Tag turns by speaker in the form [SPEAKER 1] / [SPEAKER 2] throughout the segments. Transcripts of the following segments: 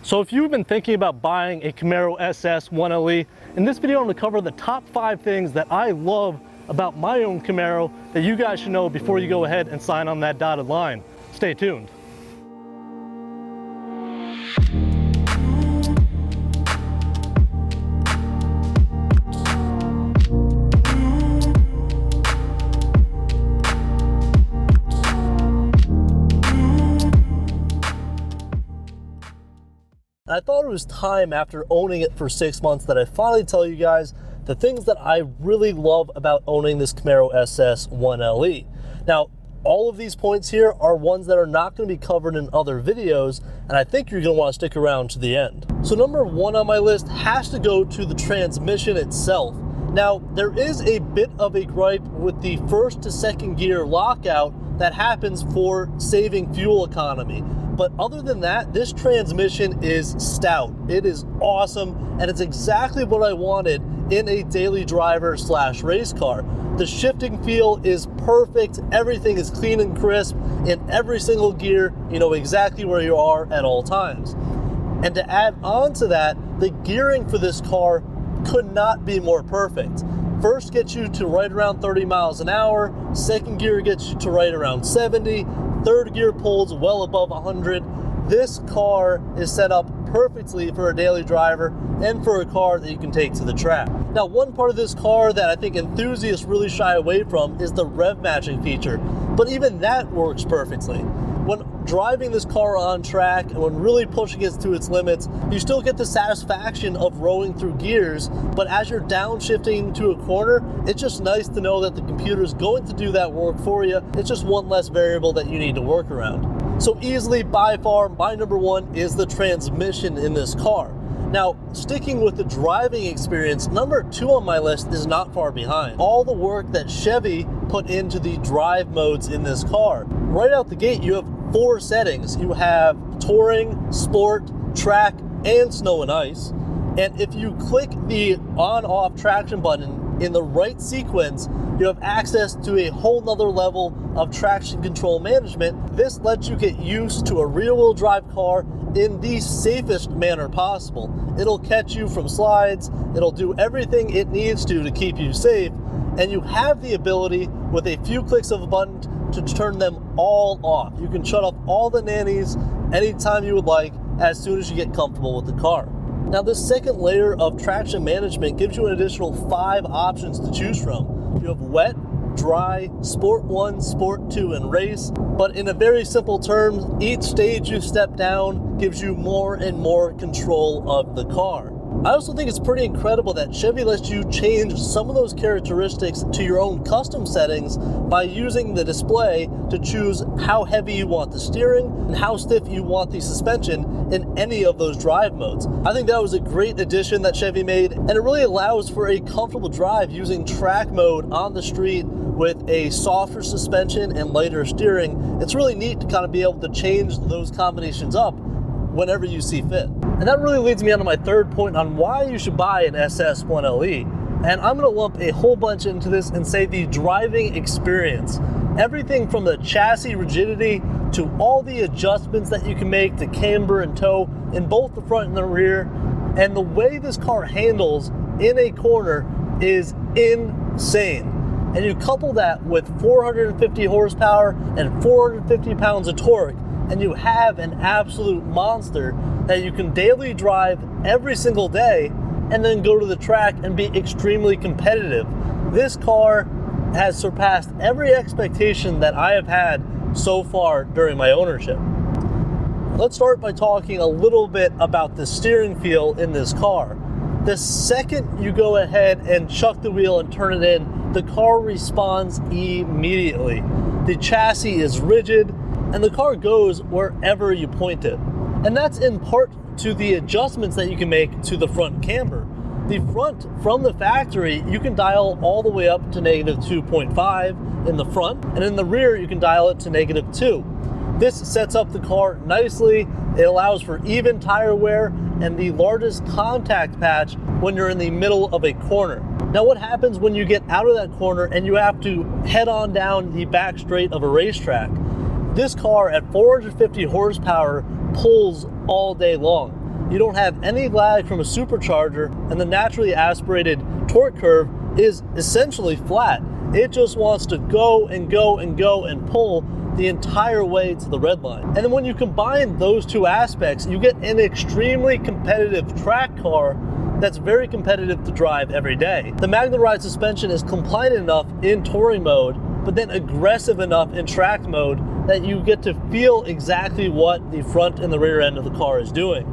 [SPEAKER 1] So if you've been thinking about buying a Camaro SS 1LE, in this video I'm going to cover the top 5 things that I love about my own Camaro that you guys should know before you go ahead and sign on that dotted line. Stay tuned. I thought it was time, after owning it for 6 months, that I finally tell you guys the things that I really love about owning this Camaro SS 1LE. Now, all of these points here are ones that are not going to be covered in other videos, and I think you're going to want to stick around to the end. So number 1 on my list has to go to the transmission itself. Now, there is a bit of a gripe with the first to second gear lockout that happens for saving fuel economy. But other than that, this transmission is stout. It is awesome, and it's exactly what I wanted in a daily driver slash race car. The shifting feel is perfect. Everything is clean and crisp in every single gear. You know exactly where you are at all times. And to add on to that, the gearing for this car could not be more perfect. First gets you to right around 30 miles an hour. Second gear gets you to right around 70. Third gear pulls well above 100. This car is set up perfectly for a daily driver and for a car that you can take to the track. Now, one part of this car that I think enthusiasts really shy away from is the rev matching feature, but even that works perfectly. When driving this car on track and when really pushing it to its limits, you still get the satisfaction of rowing through gears, but as you're downshifting to a corner, it's just nice to know that the computer is going to do that work for you. It's just one less variable that you need to work around. So easily, by far, my number 1 is the transmission in this car. Now, sticking with the driving experience, number 2 on my list is not far behind. All the work that Chevy put into the drive modes in this car. Right out the gate, you have 4 settings. You have touring, sport, track, and snow and ice. And if you click the on-off traction button in the right sequence, you have access to a whole nother level of traction control management. This lets you get used to a rear-wheel drive car in the safest manner possible. It'll catch you from slides, it'll do everything it needs to keep you safe, and you have the ability, with a few clicks of a button, to turn them all off. You can shut off all the nannies anytime you would like, as soon as you get comfortable with the car. Now, this second layer of traction management gives you an additional 5 options to choose from. You have wet, dry, Sport 1, Sport 2, and race. But in a very simple terms, each stage you step down gives you more and more control of the car. I also think it's pretty incredible that Chevy lets you change some of those characteristics to your own custom settings by using the display to choose how heavy you want the steering and how stiff you want the suspension in any of those drive modes. I think that was a great addition that Chevy made, and it really allows for a comfortable drive using track mode on the street with a softer suspension and lighter steering. It's really neat to kind of be able to change those combinations up whenever you see fit. And that really leads me on to my third point on why you should buy an SS 1LE. And I'm going to lump a whole bunch into this and say the driving experience. Everything from the chassis rigidity to all the adjustments that you can make to camber and tow in both the front and the rear, and the way this car handles in a corner is insane. And you couple that with 450 horsepower and 450 pounds of torque, and you have an absolute monster that you can daily drive every single day and then go to the track and be extremely competitive. This car has surpassed every expectation that I have had so far during my ownership. Let's start by talking a little bit about the steering feel in this car. The second you go ahead and chuck the wheel and turn it in, the car responds immediately. The chassis is rigid, and the car goes wherever you point it. And that's in part to the adjustments that you can make to the front camber. The front, from the factory, you can dial all the way up to -2.5 in the front, and in the rear you can dial it to -2. This sets up the car nicely. It allows for even tire wear and the largest contact patch when you're in the middle of a corner. Now, what happens when you get out of that corner and you have to head on down the back straight of a racetrack? This car at 450 horsepower pulls all day long. you don't have any lag from a supercharger, and the naturally aspirated torque curve is essentially flat. It just wants to go and go and go and pull the entire way to the red line. And then when you combine those two aspects, you get an extremely competitive track car that's very competitive to drive every day. The Magna Ride suspension is compliant enough in touring mode, but then aggressive enough in track mode that you get to feel exactly what the front and the rear end of the car is doing.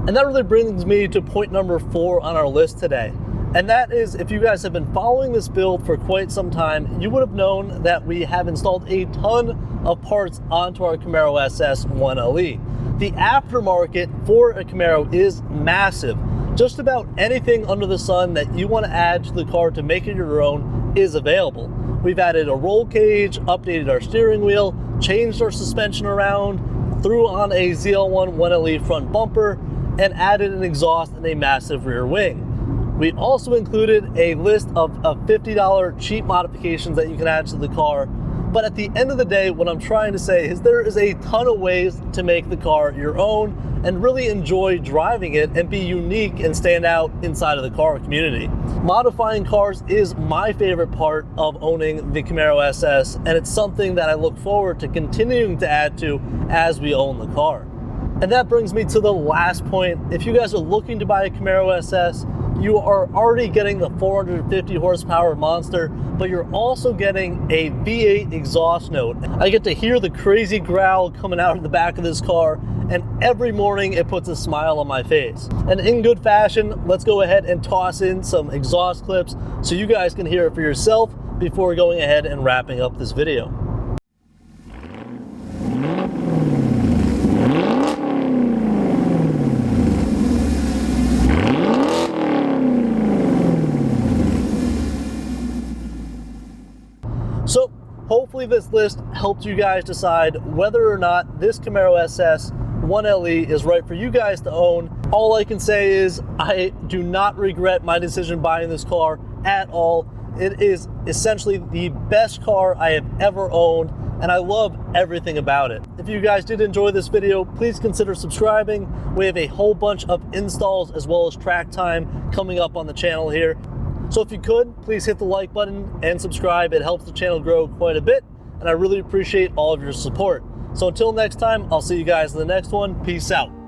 [SPEAKER 1] And that really brings me to point number 4 on our list today. And that is, if you guys have been following this build for quite some time, you would have known that we have installed a ton of parts onto our Camaro SS 1LE. The aftermarket for a Camaro is massive. Just about anything under the sun that you want to add to the car to make it your own is available. We've added a roll cage, updated our steering wheel, changed our suspension around, threw on a ZL1 1LE front bumper, and added an exhaust and a massive rear wing. We also included a list of $50 cheap modifications that you can add to the car. But at the end of the day, what I'm trying to say is there is a ton of ways to make the car your own and really enjoy driving it and be unique and stand out inside of the car community. Modifying cars is my favorite part of owning the Camaro SS, and it's something that I look forward to continuing to add to as we own the car. And that brings me to the last point. If you guys are looking to buy a Camaro SS, you are already getting the 450 horsepower monster, but you're also getting a V8 exhaust note. I get to hear the crazy growl coming out of the back of this car, and every morning it puts a smile on my face. And in good fashion, let's go ahead and toss in some exhaust clips so you guys can hear it for yourself before going ahead and wrapping up this video. So hopefully this list helped you guys decide whether or not this Camaro SS 1LE is right for you guys to own. All I can say is I do not regret my decision buying this car at all. It is essentially the best car I have ever owned, and I love everything about it. If you guys did enjoy this video, please consider subscribing. We have a whole bunch of installs as well as track time coming up on the channel here. So if you could, please hit the like button and subscribe. It helps the channel grow quite a bit, and I really appreciate all of your support. So until next time, I'll see you guys in the next one. Peace out.